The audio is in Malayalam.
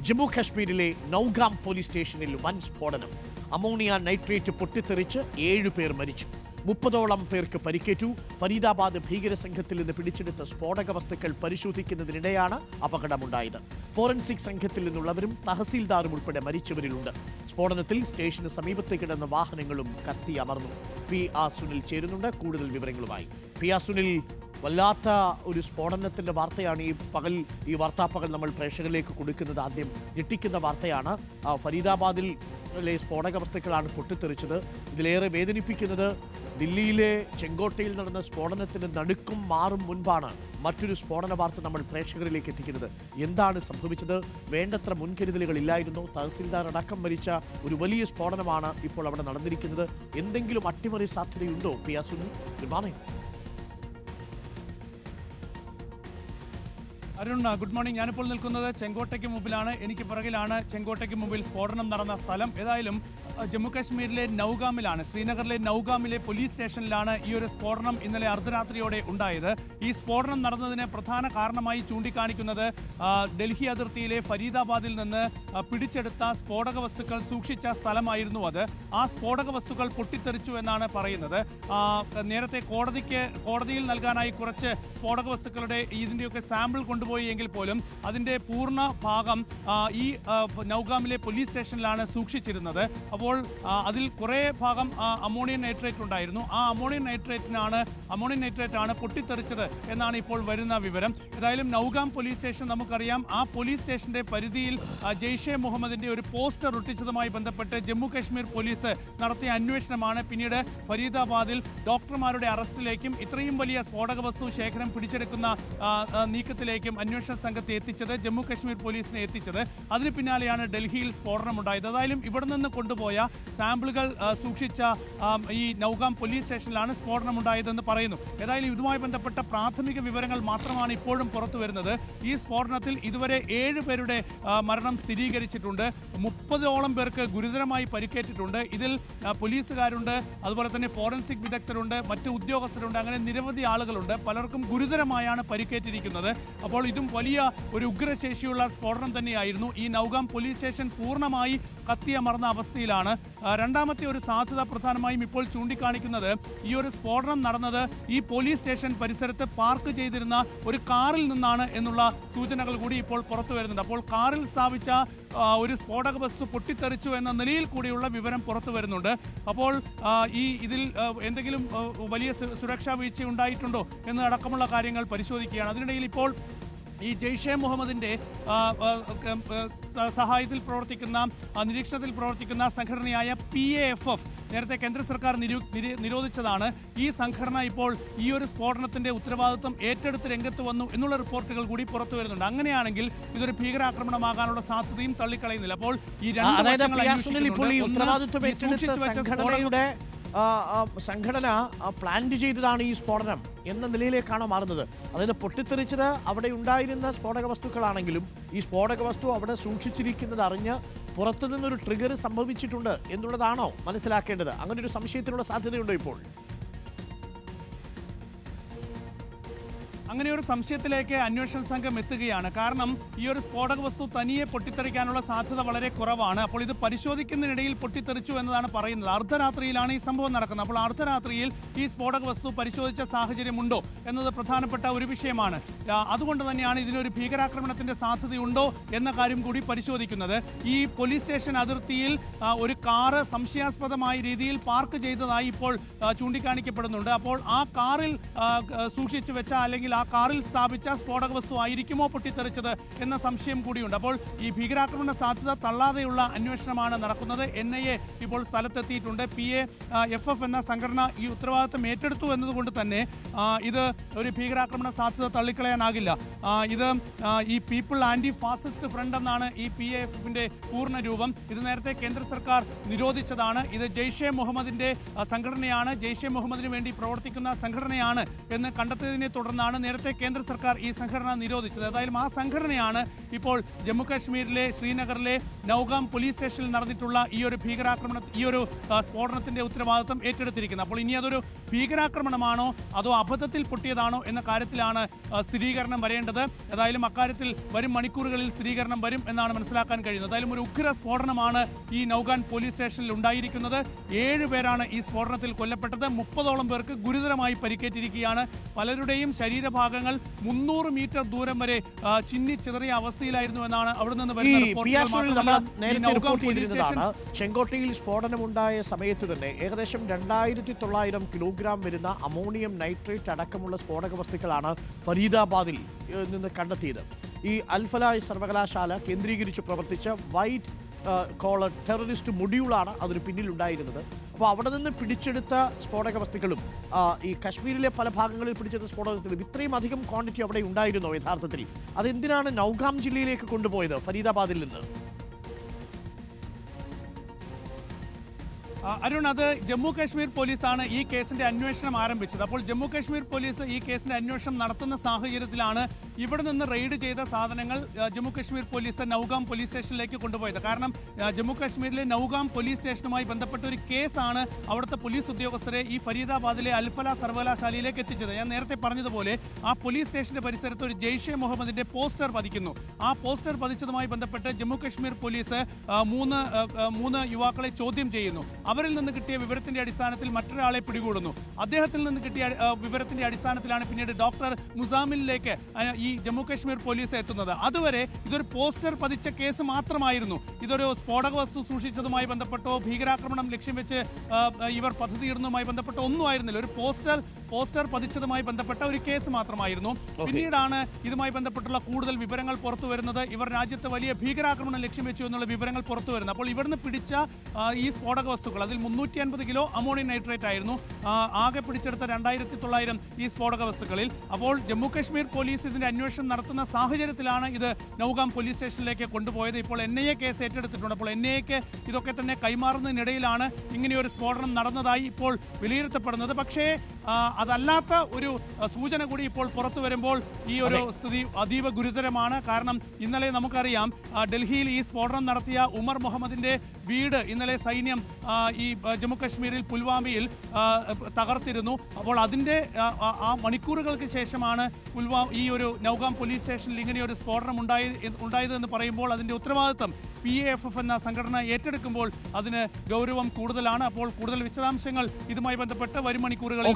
ജമ്മു കാശ്മീരിലെ നൌഗാം പോലീസ് സ്റ്റേഷനിൽ വൻ സ്ഫോടനം. അമോണിയ നൈട്രേറ്റ് പൊട്ടിത്തെറിച്ച് 7 പേർ മരിച്ചു. 30ഓളം പേർക്ക് പരിക്കേറ്റു. ഫരീദാബാദ് ഭീകര സംഘത്തിൽ നിന്ന് പിടിച്ചെടുത്ത സ്ഫോടക വസ്തുക്കൾ പരിശോധിക്കുന്നതിനിടെയാണ് അപകടമുണ്ടായത്. ഫോറൻസിക് സംഘത്തിൽ നിന്നുള്ളവരും തഹസീൽദാരും ഉൾപ്പെടെ മരിച്ചവരിലുണ്ട്. സ്ഫോടനത്തിൽ സ്റ്റേഷന് സമീപത്ത് കിടന്ന വാഹനങ്ങളും കത്തിയമർന്നു. പി ആർ സുനിൽ ചേരുന്നുണ്ട് കൂടുതൽ വിവരങ്ങളുമായി. പി ആർ സുനിൽ, വല്ലാത്ത ഒരു സ്ഫോടനത്തിന്റെ വാർത്തയാണ് ഈ വാർത്താപ്പകൽ നമ്മൾ പ്രേക്ഷകരിലേക്ക് കൊടുക്കുന്നത്. ആദ്യം ഞെട്ടിക്കുന്ന വാർത്തയാണ്. ഫരീദാബാദിലെ സ്ഫോടക വസ്തുക്കളാണ് പൊട്ടിത്തെറിച്ചത്. ഇതിലേറെ വേദനിപ്പിക്കുന്നത് ദില്ലിയിലെ ചെങ്കോട്ടയിൽ നടന്ന സ്ഫോടനത്തിന് നടുക്കും മാറും മുൻപാണ് മറ്റൊരു സ്ഫോടന വാർത്ത നമ്മൾ പ്രേക്ഷകരിലേക്ക് എത്തിക്കുന്നത്. എന്താണ് സംഭവിച്ചത്? വേണ്ടത്ര മുൻകരുതലുകൾ ഇല്ലായിരുന്നു. തഹസീൽദാർ അടക്കം മരിച്ച ഒരു വലിയ സ്ഫോടനമാണ് ഇപ്പോൾ അവിടെ നടന്നിരിക്കുന്നത്. എന്തെങ്കിലും അട്ടിമറി സാധ്യതയുണ്ടോ? P R Sunil, good morning. Arun, good morning. ഞാനിപ്പോൾ നിൽക്കുന്നത് ചെങ്കോട്ടയ്ക്ക് മുമ്പിലാണ്. എനിക്ക് പിറകിലാണ് ചെങ്കോട്ടയ്ക്ക് മുമ്പിൽ സ്ഫോടനം നടന്ന സ്ഥലം. ഏതായാലും ജമ്മു കാശ്മീരിലെ നൌഗാമിലാണ്, ശ്രീനഗറിലെ നൌഗാമിലെ പോലീസ് സ്റ്റേഷനിലാണ് ഈ ഒരു സ്ഫോടനം ഇന്നലെ അർദ്ധരാത്രിയോടെ ഉണ്ടായത്. ഈ സ്ഫോടനം നടന്നതിന് പ്രധാന കാരണമായി ചൂണ്ടിക്കാണിക്കുന്നത് ഡൽഹി അതിർത്തിയിലെ ഫരീദാബാദിൽ നിന്ന് പിടിച്ചെടുത്ത സ്ഫോടക വസ്തുക്കൾ സൂക്ഷിച്ച സ്ഥലമായിരുന്നു അത്. ആ സ്ഫോടക വസ്തുക്കൾ പൊട്ടിത്തെറിച്ചു എന്നാണ് പറയുന്നത്. നേരത്തെ കോടതിയിൽ നൽകാനായി കുറച്ച് സ്ഫോടക വസ്തുക്കളുടെ ഇതിൻ്റെയൊക്കെ സാമ്പിൾ കൊണ്ടുപോയി എങ്കിൽ പോലും അതിൻ്റെ പൂർണ്ണ ഭാഗം ഈ നൌഗാമിലെ പോലീസ് സ്റ്റേഷനിലാണ് സൂക്ഷിച്ചിരുന്നത്. അപ്പോൾ അതിൽ കുറേ ഭാഗം അമോണിയം നൈട്രേറ്റ് ഉണ്ടായിരുന്നു. ആ അമോണിയം നൈട്രേറ്റ് ആണ് പൊട്ടിത്തെറിച്ചത് എന്നാണ് ഇപ്പോൾ വരുന്ന വിവരം. ഏതായാലും നൌഗാം പോലീസ് സ്റ്റേഷൻ നമുക്കറിയാം. ആ പോലീസ് സ്റ്റേഷന്റെ പരിധിയിൽ ജെയ്ഷെ മുഹമ്മദിന്റെ ഒരു പോസ്റ്റർ ഒട്ടിച്ചതുമായി ബന്ധപ്പെട്ട് ജമ്മു കാശ്മീർ പോലീസ് നടത്തിയ അന്വേഷണമാണ് പിന്നീട് ഫരീദാബാദിൽ ഡോക്ടർമാരുടെ അറസ്റ്റിലേക്കും ഇത്രയും വലിയ സ്ഫോടക വസ്തു ശേഖരം പിടിച്ചെടുക്കുന്ന നീക്കത്തിലേക്കും അന്വേഷണ സംഘത്തെ എത്തിച്ചത്, ജമ്മു കാശ്മീർ പോലീസിനെ എത്തിച്ചത്. അതിന് പിന്നാലെയാണ് ഡൽഹിയിൽ സ്ഫോടനമുണ്ടായത്. ഏതായാലും ഇവിടെ നിന്ന് കൊണ്ടുപോയ സാമ്പിളുകൾ സൂക്ഷിച്ച ഈ നൌഗാം പോലീസ് സ്റ്റേഷനിലാണ് സ്ഫോടനമുണ്ടായതെന്ന് പറയുന്നു. ഏതായാലും ഇതുമായി ബന്ധപ്പെട്ട പ്രാഥമിക വിവരങ്ങൾ മാത്രമാണ് ഇപ്പോഴും പുറത്തു വരുന്നത്. ഈ സ്ഫോടനത്തിൽ ഇതുവരെ 7 പേരുടെ മരണം സ്ഥിരീകരിച്ചിട്ടുണ്ട്. 30ഓളം പേർക്ക് ഗുരുതരമായി പരിക്കേറ്റിട്ടുണ്ട്. ഇതിൽ പോലീസുകാരുണ്ട്, അതുപോലെ തന്നെ ഫോറൻസിക് വിദഗ്ധരുണ്ട്, മറ്റ് ഉദ്യോഗസ്ഥരുണ്ട്. അങ്ങനെ നിരവധി ആളുകളുണ്ട്. പലർക്കും ഗുരുതരമായാണ് പരിക്കേറ്റിരിക്കുന്നത്. അപ്പോൾ ഇതും വലിയ ഒരു ഉഗ്രശേഷിയുള്ള സ്ഫോടനം തന്നെയായിരുന്നു. ഈ നൌഗാം പോലീസ് സ്റ്റേഷൻ പൂർണ്ണമായി കത്തിയമർന്ന അവസ്ഥയിലാണ്. രണ്ടാമത്തെ ഒരു സാധ്യത പ്രധാനമായും ഇപ്പോൾ ചൂണ്ടിക്കാണിക്കുന്നത് ഈ ഒരു സ്ഫോടനം നടന്നത് ഈ പോലീസ് സ്റ്റേഷൻ പരിസരത്ത് പാർക്ക് ചെയ്തിരുന്ന ഒരു കാറിൽ നിന്നാണ് എന്നുള്ള സൂചനകൾ കൂടി ഇപ്പോൾ പുറത്തു വരുന്നുണ്ട്. അപ്പോൾ കാറിൽ സ്ഥാപിച്ച ഒരു സ്ഫോടക വസ്തു പൊട്ടിത്തെറിച്ചു എന്ന നിലയിൽ കൂടിയുള്ള വിവരം പുറത്തു വരുന്നുണ്ട്. അപ്പോൾ ഇതിൽ എന്തെങ്കിലും വലിയ സുരക്ഷാ വീഴ്ച ഉണ്ടായിട്ടുണ്ടോ എന്ന് അടക്കമുള്ള കാര്യങ്ങൾ പരിശോധിക്കുകയാണ്. അതിനിടയിൽ ഇപ്പോൾ ഈ ജെയ്ഷെ മുഹമ്മദിന്റെ സഹായത്തിൽ പ്രവർത്തിക്കുന്ന, നിരീക്ഷണത്തിൽ പ്രവർത്തിക്കുന്ന സംഘടനയായ PAFF നേരത്തെ കേന്ദ്ര സർക്കാർ നിരോധിച്ചതാണ്. ഈ സംഘടന ഇപ്പോൾ ഈ ഒരു സ്ഫോടനത്തിന്റെ ഉത്തരവാദിത്വം ഏറ്റെടുത്ത് രംഗത്ത് വന്നു എന്നുള്ള റിപ്പോർട്ടുകൾ കൂടി പുറത്തു വരുന്നുണ്ട്. അങ്ങനെയാണെങ്കിൽ ഇതൊരു ഭീകരാക്രമണമാകാനുള്ള സാധ്യതയും തള്ളിക്കളയുന്നില്ല. അപ്പോൾ ഈ സംഘടന പ്ലാൻ ചെയ്തതാണ് ഈ സ്ഫോടനം എന്ന നിലയിലേക്കാണോ മാറുന്നത്? അതായത് പൊട്ടിത്തെറിച്ചത് അവിടെ ഉണ്ടായിരുന്ന സ്ഫോടക വസ്തുക്കളാണെങ്കിലും ഈ സ്ഫോടക വസ്തു അവിടെ സൂക്ഷിച്ചിരിക്കുന്നത് അറിഞ്ഞ് പുറത്തുനിന്നൊരു ട്രിഗർ സംഭവിച്ചിട്ടുണ്ട് എന്നുള്ളതാണോ മനസ്സിലാക്കേണ്ടത്? അങ്ങനെ ഒരു സംശയത്തിനുള്ള സാധ്യതയുണ്ടോ ഇപ്പോൾ? അങ്ങനെ ഒരു സംശയത്തിലേക്ക് അന്വേഷണ സംഘം എത്തുകയാണ്. കാരണം ഈ ഒരു സ്ഫോടക വസ്തു തനിയെ പൊട്ടിത്തെറിക്കാനുള്ള സാധ്യത വളരെ കുറവാണ്. അപ്പോൾ ഇത് പരിശോധിക്കുന്നതിനിടയിൽ പൊട്ടിത്തെറിച്ചു എന്നതാണ് പറയുന്നത്. അർദ്ധരാത്രിയിലാണ് ഈ സംഭവം നടക്കുന്നത്. അപ്പോൾ അർദ്ധരാത്രിയിൽ ഈ സ്ഫോടക വസ്തു പരിശോധിച്ച സാഹചര്യമുണ്ടോ എന്നത് പ്രധാനപ്പെട്ട ഒരു വിഷയമാണ്. അതുകൊണ്ട് തന്നെയാണ് ഇതിനൊരു ഭീകരാക്രമണത്തിന്റെ സാധ്യതയുണ്ടോ എന്ന കാര്യം കൂടി പരിശോധിക്കുന്നത്. ഈ പോലീസ് സ്റ്റേഷൻ അതിർത്തിയിൽ ഒരു കാറ് സംശയാസ്പദമായ രീതിയിൽ പാർക്ക് ചെയ്തതായി ഇപ്പോൾ ചൂണ്ടിക്കാണിക്കപ്പെടുന്നുണ്ട്. അപ്പോൾ ആ കാറിൽ സൂക്ഷിച്ചു വെച്ച അല്ലെങ്കിൽ ആ കാറിൽ സ്ഥാപിച്ച സ്ഫോടക വസ്തു ആയിരിക്കുമോ പൊട്ടിത്തെറിച്ചത് എന്ന സംശയം കൂടിയുണ്ട്. അപ്പോൾ ഈ ഭീകരാക്രമണ സാധ്യത തള്ളാതെയുള്ള അന്വേഷണമാണ് നടക്കുന്നത്. NIA ഇപ്പോൾ സ്ഥലത്തെത്തിയിട്ടുണ്ട്. PAFF എന്ന സംഘടന ഈ ഉത്തരവാദിത്തം ഏറ്റെടുത്തു എന്നതുകൊണ്ട് തന്നെ ഇത് ഒരു ഭീകരാക്രമണ സാധ്യത തള്ളിക്കളയാനാകില്ല. ഇത് ഈ പീപ്പിൾ ആന്റി ഫാസിസ്റ്റ് ഫ്രണ്ട് എന്നാണ് ഈ PAFന്റെ പൂർണ്ണ രൂപം. ഇത് നേരത്തെ കേന്ദ്ര സർക്കാർ നിരോധിച്ചതാണ്. ഇത് ജെയ്ഷെ മുഹമ്മദിന്റെ സംഘടനയാണ്, ജെയ്ഷെ മുഹമ്മദിന് വേണ്ടി പ്രവർത്തിക്കുന്ന സംഘടനയാണ് എന്ന് കണ്ടെത്തിയതിനെ തുടർന്നാണ് നേരത്തെ കേന്ദ്ര സർക്കാർ ഈ സംഘടന നിരോധിച്ചത്. ഏതായാലും ആ സംഘടനയാണ് ഇപ്പോൾ ജമ്മുകാശ്മീരിലെ ശ്രീനഗറിലെ നൗഗാം പോലീസ് സ്റ്റേഷനിൽ നടന്നിട്ടുള്ള ഈ ഒരു സ്ഫോടനത്തിന്റെ ഉത്തരവാദിത്വം ഏറ്റെടുത്തിരിക്കുന്നത്. അപ്പോൾ ഇനി അതൊരു ഭീകരാക്രമണമാണോ അതോ അബദ്ധത്തിൽ പൊട്ടിയതാണോ എന്ന കാര്യത്തിലാണ് സ്ഥിരീകരണം വരേണ്ടത്. ഏതായാലും അക്കാര്യത്തിൽ വരും മണിക്കൂറുകളിൽ സ്ഥിരീകരണം വരും എന്നാണ് മനസ്സിലാക്കാൻ കഴിയുന്നത്. ഏതായാലും ഒരു ഉഗ്ര സ്ഫോടനമാണ് ഈ നൗഗാം പോലീസ് സ്റ്റേഷനിൽ ഉണ്ടായിരിക്കുന്നത്. 7 പേരാണ് ഈ സ്ഫോടനത്തിൽ കൊല്ലപ്പെട്ടത്. 30ഓളം പേർക്ക് ഗുരുതരമായി പരിക്കേറ്റിരിക്കുകയാണ്. പലരുടെയും ശരീരഭാഗങ്ങൾ 300 മീറ്റർ ദൂരം വരെ ചിന്നിച്ചിതറിയ അവസ്ഥയിലായിരുന്നു എന്നാണ് അവിടെ നിന്ന് വരുന്ന റിപ്പോർട്ടുകൾ. ചെങ്കോട്ടയിൽ സ്ഫോടനമുണ്ടായ സമയത്ത് തന്നെ ഏകദേശം 2900 കിലോഗ്രാം വരുന്ന അമോണിയം നൈട്രേറ്റ് അടക്കമുള്ള സ്ഫോടക വസ്തുക്കളാണ് ഫരീദാബാദിൽ നിന്ന് കണ്ടെത്തിയത്. ഈ അൽഫല സർവകലാശാല കേന്ദ്രീകരിച്ച് പ്രവർത്തിച്ച വൈറ്റ് കോളർ ടെററിസ്റ്റ് മൊഡ്യൂളാണ് അതിന് പിന്നിലുണ്ടായിരുന്നത്. അപ്പോൾ അവിടെ നിന്ന് പിടിച്ചെടുത്ത സ്ഫോടക വസ്തുക്കളും ഈ കശ്മീരിലെ പല ഭാഗങ്ങളിൽ പിടിച്ചെടുത്ത സ്ഫോടക വസ്തുക്കളും ഇത്രയും അധികം ക്വാണ്ടിറ്റി അവിടെ ഉണ്ടായിരുന്നോ യഥാർത്ഥത്തിൽ? അതെന്തിനാണ് നൗഗാം ജില്ലയിലേക്ക് കൊണ്ടുപോയത് ഫരീദാബാദിൽ നിന്ന്? അരുൺ, അത് ജമ്മു കാശ്മീർ പോലീസാണ് ഈ കേസിന്റെ അന്വേഷണം ആരംഭിച്ചത്. അപ്പോൾ ജമ്മു കാശ്മീർ പോലീസ് ഈ കേസിന്റെ അന്വേഷണം നടത്തുന്ന സാഹചര്യത്തിലാണ് ഇവിടെ നിന്ന് റെയ്ഡ് ചെയ്ത സാധനങ്ങൾ ജമ്മു കാശ്മീർ പോലീസ് നൗഗാം പോലീസ് സ്റ്റേഷനിലേക്ക് കൊണ്ടുപോയത്. കാരണം ജമ്മു കാശ്മീരിലെ നൗഗാം പോലീസ് സ്റ്റേഷനുമായി ബന്ധപ്പെട്ട ഒരു കേസാണ് അവിടുത്തെ പോലീസ് ഉദ്യോഗസ്ഥരെ ഈ ഫരീദാബാദിലെ അൽഫല സർവകലാശാലയിലേക്ക് എത്തിച്ചത്. ഞാൻ നേരത്തെ പറഞ്ഞതുപോലെ ആ പോലീസ് സ്റ്റേഷന്റെ പരിസരത്ത് ഒരു ജെയ്ഷെ മുഹമ്മദിന്റെ പോസ്റ്റർ പതിക്കുന്നു. ആ പോസ്റ്റർ പതിച്ചതുമായി ബന്ധപ്പെട്ട് ജമ്മു കാശ്മീർ പോലീസ് മൂന്ന് യുവാക്കളെ ചോദ്യം ചെയ്യുന്നു. അവരിൽ നിന്ന് കിട്ടിയ വിവരത്തിന്റെ അടിസ്ഥാനത്തിൽ മറ്റൊരാളെ പിടികൂടുന്നു. അദ്ദേഹത്തിൽ നിന്ന് കിട്ടിയ വിവരത്തിന്റെ അടിസ്ഥാനത്തിലാണ് പിന്നീട് ഡോക്ടർ മുസാമിലിലേക്ക് ഈ ജമ്മു കാശ്മീർ പോലീസ് എത്തുന്നത്. അതുവരെ ഇതൊരു പോസ്റ്റർ പതിച്ച കേസ് മാത്രമായിരുന്നു. ഇതൊരു സ്ഫോടക വസ്തു സൂക്ഷിച്ചതുമായി ബന്ധപ്പെട്ടോ ഭീകരാക്രമണം ലക്ഷ്യം വെച്ച് ഇവർ പദ്ധതിയിടുന്നതുമായി ബന്ധപ്പെട്ടോ ഒന്നും ആയിരുന്നില്ല. ഒരു പോസ്റ്റർ പതിച്ചതുമായി ബന്ധപ്പെട്ട ഒരു കേസ് മാത്രമായിരുന്നു. പിന്നീടാണ് ഇതുമായി ബന്ധപ്പെട്ടുള്ള കൂടുതൽ വിവരങ്ങൾ പുറത്തു വരുന്നത്. ഇവർ രാജ്യത്ത് വലിയ ഭീകരാക്രമണം ലക്ഷ്യം വെച്ചു എന്നുള്ള വിവരങ്ങൾ പുറത്തു വരുന്നത്. അപ്പോൾ ഇവിടുന്ന് പിടിച്ച ഈ സ്ഫോടക വസ്തുക്കൾ അതിൽ 350 കിലോ അമോണിയം നൈട്രേറ്റ് ആയിരുന്നു. ആകെ പിടിച്ചെടുത്ത 2900 ഈ സ്ഫോടക വസ്തുക്കളിൽ. അപ്പോൾ ജമ്മു കാശ്മീർ പോലീസ് ഇതിന്റെ അന്വേഷണം നടത്തുന്ന സാഹചര്യത്തിലാണ് ഇത് നൗഗാം പോലീസ് സ്റ്റേഷനിലേക്ക് കൊണ്ടുപോയത്. ഇപ്പോൾ NIA കേസ് ഏറ്റെടുത്തിട്ടുണ്ട്. അപ്പോൾ NIAക്ക് ഇതൊക്കെ തന്നെ കൈമാറുന്നതിനിടയിലാണ് ഇങ്ങനെയൊരു സ്ഫോടനം നടന്നതായി ഇപ്പോൾ വിലയിരുത്തപ്പെടുന്നത്. പക്ഷേ അതല്ലാത്ത ഒരു സൂചന കൂടി ഇപ്പോൾ പുറത്തു വരുമ്പോൾ ഈ ഒരു സ്ഥിതി അതീവ ഗുരുതരമാണ്. കാരണം ഇന്നലെ നമുക്കറിയാം ഡൽഹിയിൽ ഈ സ്ഫോടനം നടത്തിയ ഉമർ മുഹമ്മദിന്റെ വീട് ഇന്നലെ സൈന്യം ഈ ജമ്മു കാശ്മീരിൽ പുൽവാമയിൽ തകർത്തിരുന്നു. അപ്പോൾ അതിൻ്റെ ആ മണിക്കൂറുകൾക്ക് ശേഷമാണ് ഈ ഒരു നൗഗാം പോലീസ് സ്റ്റേഷനിൽ ഇങ്ങനെയൊരു സ്ഫോടനം ഉണ്ടായതെന്ന് പറയുമ്പോൾ അതിൻ്റെ ഉത്തരവാദിത്തം PAFF എന്ന സംഘടന ഏറ്റെടുക്കുമ്പോൾ അതിന് ഗൗരവം കൂടുതലാണ്. അപ്പോൾ കൂടുതൽ വിശദാംശങ്ങൾ ഇതുമായി ബന്ധപ്പെട്ട് വരും മണിക്കൂറുകളിൽ